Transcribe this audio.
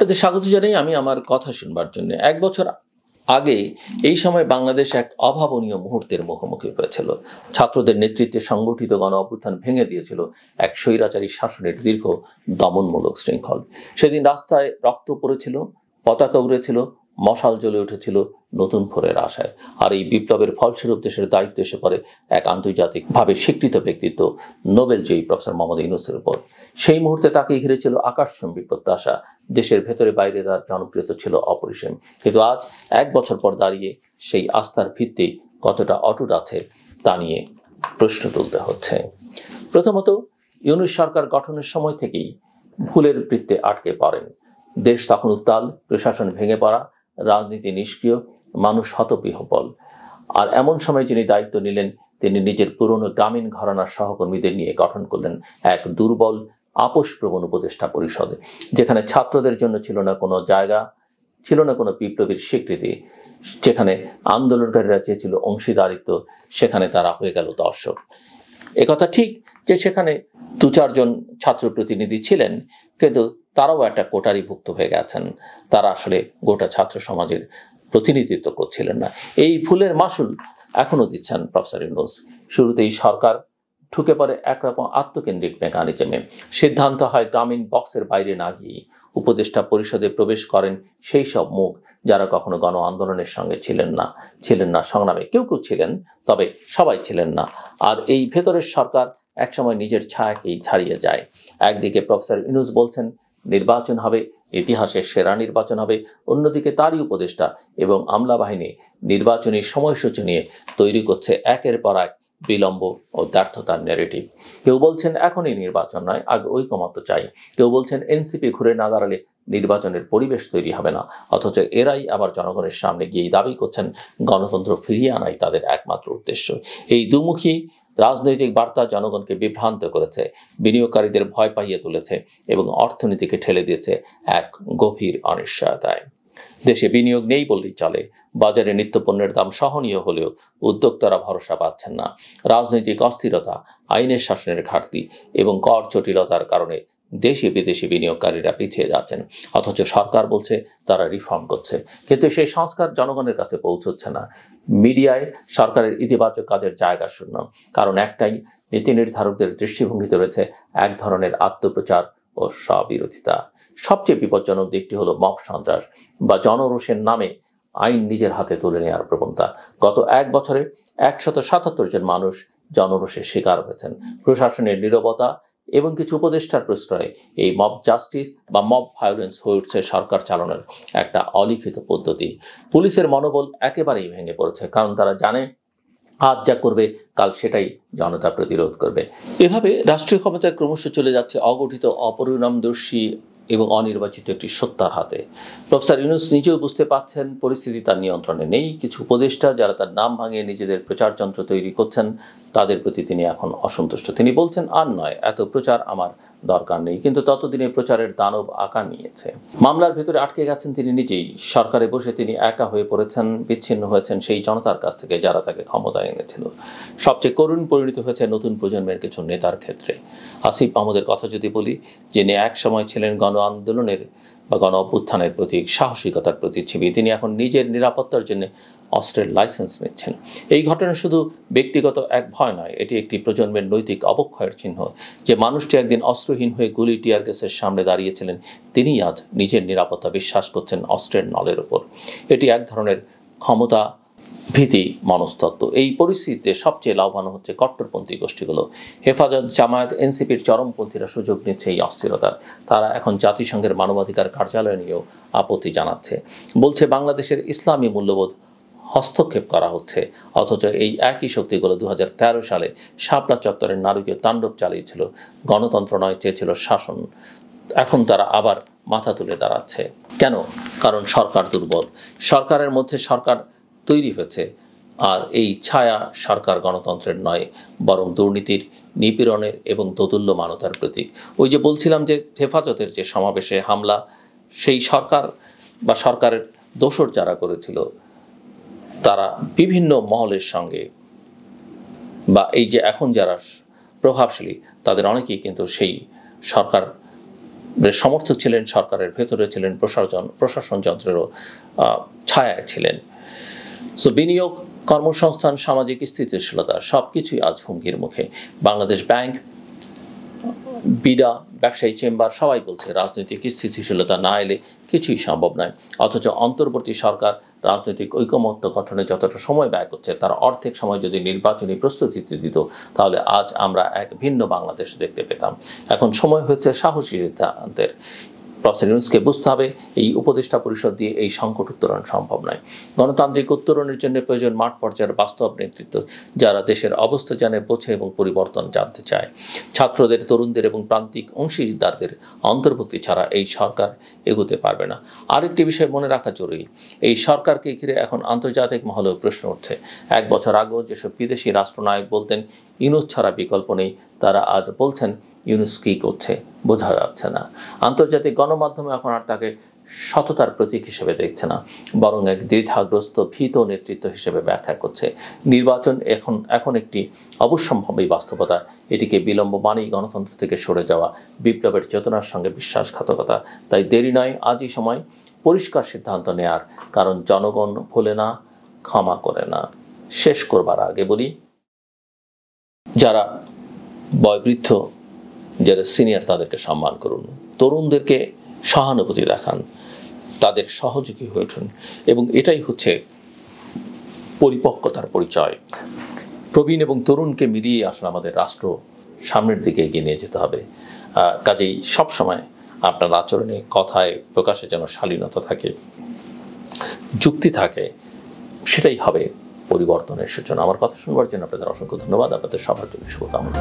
আপনাদের স্বাগত জানাই আমি আমার কথা শুনবার জন্য। এক বছর আগে এই সময় বাংলাদেশ এক অভাবনীয় মুহূর্তের মুখোমুখি হয়েছিল। ছাত্রদের নেতৃত্বে সংগঠিত গণ অভ্যুত্থান ভেঙে দিয়েছিল এক স্বৈরাচারী শাসনের দীর্ঘ দমনমূলক শৃঙ্খল। সেদিন রাস্তায় রক্ত পড়েছিল, পতাকা উড়েছিল, মশাল জ্বলে উঠেছিল নতুন ভোরের আশায়। আর এই বিপ্লবের ফলস্বরূপ দেশের দায়িত্ব এসে পড়ে এক আন্তর্জাতিকভাবে স্বীকৃত ব্যক্তিত্ব নোবেলজয়ী প্রফেসর মোহাম্মদ ইউনূসের উপর। সেই মুহূর্তে তাকে ঘিরে ছিল আকাশচুম্বী প্রত্যাশা। দেশের ভেতরে বাইরে তার জনপ্রিয়তা ছিল অপরিসীম। কিন্তু আজ এক বছর পর দাঁড়িয়ে সেই আস্থার ভিত্তি কতটা অটুট আছে তা নিয়ে প্রশ্ন তুলতে হচ্ছে। প্রথমত, ইউনূস সরকার গঠনের সময় থেকেই ভুলের বৃত্তে আটকে পড়েন। দেশ তখন উত্তাল, প্রশাসন ভেঙে পড়া, রাজনীতি নিষ্ক্রিয়, মানুষ হতবিহ্বল। আর এমন সময় যিনি দায়িত্ব নিলেন, তিনি নিজের পুরনো গ্রামীণ ঘরানার সহকর্মীদের নিয়ে গঠন করলেন এক দুর্বল আপোষপ্রবণ উপদেষ্টা পরিষদ, যেখানে ছাত্রদের জন্য ছিল না কোনো জায়গা, ছিল না কোনো বিপ্লবীর স্বীকৃতি। যেখানে আন্দোলনকারীরা চেয়েছিল অংশীদারিত্ব, সেখানে তারা হয়ে গেল দর্শক। একথা ঠিক যে সেখানে দু চারজন ছাত্র প্রতিনিধি ছিলেন, কিন্তু তারাও একটা কোটারিভুক্ত হয়ে গেছেন। তারা আসলে গোটা ছাত্র সমাজের প্রতিনিধিত্ব করছিলেন না। এই ভুলের মাসুল এখনো দিচ্ছেন প্রফেসর ইউনূস। শুরুতেই সরকার ঢুকে পড়ে একরকম আত্মকেন্দ্রিক মেকানিজমে। সিদ্ধান্ত হয় গ্রামীণ বক্সের বাইরে না গিয়ে উপদেষ্টা পরিষদে প্রবেশ করেন সেই সব মুখ যারা কখনো গণ আন্দোলনের সঙ্গে ছিলেন না সংগ্রামে। কেউ কেউ ছিলেন, তবে সবাই ছিলেন না। আর এই ভেতরের সরকার একসময় নিজের ছায়াকেই ছাড়িয়ে যায়। একদিকে প্রফেসর ইউনূস বলছেন নির্বাচন হবে, ইতিহাসের সেরা নির্বাচন হবে। অন্যদিকে তারই উপদেষ্টা এবং আমলা বাহিনী নির্বাচনী সময়সূচি নিয়ে তৈরি করছে একের পর এক বিলম্ব ও ব্যর্থতার ন্যারেটিভ। কেউ বলছেন এখনই নির্বাচন নয়, আগে ঐকমত্য চাই। কেউ বলছেন এনসিপি ঘুরে না দাঁড়ালে নির্বাচনের পরিবেশ তৈরি হবে না। অথচ এরাই আবার জনগণের সামনে গিয়ে দাবি করছেন গণতন্ত্র ফিরিয়ে আনাই তাদের একমাত্র উদ্দেশ্য। এই দুমুখী রাজনৈতিক বার্তা জনগণকে বিভ্রান্ত করেছে, বিনিয়োগকারীদের ভয় পাইয়ে তুলেছে এবং অর্থনীতিকে ঠেলে দিয়েছে এক গভীর অনিশ্চয়তায়। দেশে বিনিয়োগ নেই বললেই চলে। বাজারে নিত্যপণ্যের দাম সহনীয় হলেও উদ্যোক্তারা ভরসা পাচ্ছেন না। রাজনৈতিক অস্থিরতা, আইনের শাসনের ঘাটতি এবং কর জটিলতার কারণে দেশি বিদেশি বিনিয়োগকারীরা পিছিয়ে যাচ্ছেন। অথচ সরকার বলছে তারা রিফর্ম করছে, কিন্তু সেই সংস্কার জনগণের কাছে পৌঁছচ্ছে না। মিডিয়ায় সরকারের ইতিবাচক কাজের জায়গা শূন্য। কারণ একটাই, নীতি নির্ধারকদের দৃষ্টিভঙ্গিতে রয়েছে এক ধরনের আত্মপ্রচার ও স্ববিরোধিতা। সবচেয়ে বিপজ্জনক দিকটি হলো মব সন্ত্রাস বা জনরোষের নামে আইন নিজের হাতে তুলে নেওয়ার প্রবণতা। গত এক বছরে 177 জন মানুষ জনরোষের শিকার হয়েছেন। প্রশাসনের নীরবতা এবং কিছু উপদেষ্টার প্রশ্রয়ে এই মব জাস্টিস বা মব ভায়োলেন্স হয়ে উঠছে সরকার চালানোর একটা অলিখিত পদ্ধতি। পুলিশের মনোবল একেবারেই ভেঙে পড়েছে, কারণ তারা জানে আজ যা করবে কাল সেটাই জনতা প্রতিরোধ করবে। এভাবে রাষ্ট্রীয় ক্ষমতায় ক্রমশ চলে যাচ্ছে অগঠিত, অপরিণামদর্শী এবং অনির্বাচিত একটি সত্তার হাতে। প্রফেসর ইউনূস নিজেও বুঝতে পারছেন পরিস্থিতি তার নিয়ন্ত্রণে নেই। কিছু উপদেষ্টা যারা তার নাম ভাঙিয়ে নিজেদের প্রচারযন্ত্র তৈরি করছেন, তাদের প্রতি তিনি এখন অসন্তুষ্ট। তিনি বলছেন আর নয়, এত প্রচার আমার দরকার নেই। কিন্তু ততদিনে প্রচারের দানব আকার নিয়েছে। মামলার ভেতরে আটকে গেছেন তিনি নিজেই। সরকারে বসে তিনি একা হয়ে পড়েছেন, বিচ্ছিন্ন হয়েছেন সেই জনতার কাছ থেকে যারা তাকে ক্ষমতায় এনেছিল। সবচেয়ে করুণ পরিণত হয়েছে নতুন প্রজন্মের কিছু নেতার ক্ষেত্রে। আসিফ মাহমুদের কথা যদি বলি, যিনি এক সময় ছিলেন গণ আন্দোলনের বা গণ অভ্যুত্থানের প্রতীক, সাহসিকতার প্রতিচ্ছবি, তিনি এখন নিজের নিরাপত্তার জন্য অস্ত্রের লাইসেন্স নিচ্ছেন। এই ঘটনা শুধু ব্যক্তিগত এক ভয় নয়, এটি একটি প্রজন্মের নৈতিক অবক্ষয়ের চিহ্ন। যে মানুষটি একদিন অস্ত্রহীন হয়ে গুলি টিয়ার গ্যাসের সামনে দাঁড়িয়েছিলেন, তিনি আজ নিজের নিরাপত্তা বিশ্বাস করছেন অস্ত্রের নলের ওপর। এটি এক ধরনের ক্ষমতা ভীতি মনস্তত্ত্ব। এই পরিস্থিতিতে সবচেয়ে লাভবান হচ্ছে কট্টরপন্থী গোষ্ঠীগুলো। হেফাজত, জামায়াত, এনসিপির চরমপন্থীরা সুযোগ নিচ্ছে এই অস্থিরতার। তারা এখন জাতিসংঘের মানবাধিকার কার্যালয় নিয়েও আপত্তি জানাচ্ছে। বলছে বাংলাদেশের ইসলামী মূল্যবোধ হস্তক্ষেপ করা হচ্ছে। অথচ এই একই শক্তিগুলো 2013 সালে শাপলা চত্বরের নারকীয় তাণ্ডব চালিয়েছিল। গণতন্ত্র নয়, চেয়েছিল শাসন। এখন তারা আবার মাথা তুলে দাঁড়াচ্ছে। কেন? কারণ সরকার দুর্বল। সরকারের মধ্যে সরকার তৈরি হয়েছে, আর এই ছায়া সরকার গণতন্ত্রের নয়, বরং দুর্নীতির, নিপীড়নের এবং দোদুল্যমানতার প্রতীক। ওই যে বলছিলাম যে হেফাজতের যে সমাবেশে হামলা, সেই সরকার বা সরকারের দোসর যারা করেছিল, তারা বিভিন্ন মহলের সঙ্গে বা এই যে এখন যারা প্রভাবশালী, তাদের অনেকেই কিন্তু সেই সরকার সমর্থক ছিলেন, সরকারের ভেতরে ছিলেন, প্রশাসন যন্ত্রেরও ছায়ায় ছিলেন। সো বিনিয়োগ, কর্মসংস্থান, সামাজিক স্থিতিশীলতা সবকিছুই আজ হুমকির মুখে। বাংলাদেশ ব্যাংক, বিডা, ব্যবসায়ী চেম্বার সবাই বলছে রাজনৈতিক স্থিতিশীলতা না এলে কিছুই সম্ভব নয়। অথচ অন্তর্বর্তী সরকার রাজনৈতিক ঐকমত্য গঠনে যতটা সময় ব্যয় করছে তার অর্ধেক সময় যদি নির্বাচনী প্রস্তুতিতে দিত তাহলে আজ আমরা এক ভিন্ন বাংলাদেশ দেখতে পেতাম। এখন সময় হচ্ছে সাহসী সিদ্ধান্তের। প্রফেসর ইউনূসকে বুঝতে হবে এই উপদেষ্টা পরিষদ দিয়ে এই সংকট উত্তরণ সম্ভব নয়। গণতান্ত্রিক উত্তরণের জন্য প্রয়োজন মাঠ পর্যায়ের বাস্তব নেতৃত্ব, যারা দেশের অবস্থা জানে, বোঝে এবং পরিবর্তন জানতে চায়। ছাত্রদের, তরুণদের এবং প্রান্তিক অংশীদারদের অন্তর্ভুক্তি ছাড়া এই সরকার এগোতে পারবে না। আরেকটি বিষয় মনে রাখা জরুরি, এই সরকারকে ঘিরে এখন আন্তর্জাতিক মহলেও প্রশ্ন উঠছে। 1 বছর আগেও যেসব বিদেশি রাষ্ট্রনায়ক বলতেন ইউনূস ছাড়া বিকল্প নেই, তারা আজ বলছেন ইউনূস কী করছে বোঝা যাচ্ছে না। আন্তর্জাতিক গণমাধ্যমে এখন আর তাকে সততার প্রতীক হিসেবে দেখছে না, বরং এক দ্বিধাগ্রস্ত ভীত নেতৃত্ব হিসেবে ব্যাখ্যা করছে। নির্বাচন এখন একটি অবশ্যম্ভাবী বাস্তবতা। এটিকে বিলম্ব মানেই গণতন্ত্র থেকে সরে যাওয়া, বিপ্লবের চেতনার সঙ্গে বিশ্বাসঘাতকতা। তাই দেরি নয়, আজই সময় পরিষ্কার সিদ্ধান্ত নেয়ার, কারণ জনগণ ভোলে না, ক্ষমা করে না। শেষ করবার আগে বলি, যারা বয়োবৃদ্ধ, যারা সিনিয়র তাদেরকে সম্মান করুন, তরুণদেরকে সহানুভূতি দেখান, তাদের সহযোগী হয়ে উঠুন, এবং এটাই হচ্ছে পরিপক্কতার পরিচয়। প্রবীণ এবং তরুণকে মিলিয়ে আসলে আমাদের রাষ্ট্র সামনের দিকে এগিয়ে নিয়ে যেতে হবে। কাজেই সবসময় আপনার আচরণে, কথায়, প্রকাশে যেন শালীনতা থাকে, যুক্তি থাকে, সেটাই হবে পরিবর্তনের সূচনা। আমার কথা শুনবার জন্য আপনাদের অসংখ্য ধন্যবাদ। আপনাদের সবার জন্য শুভকামনা।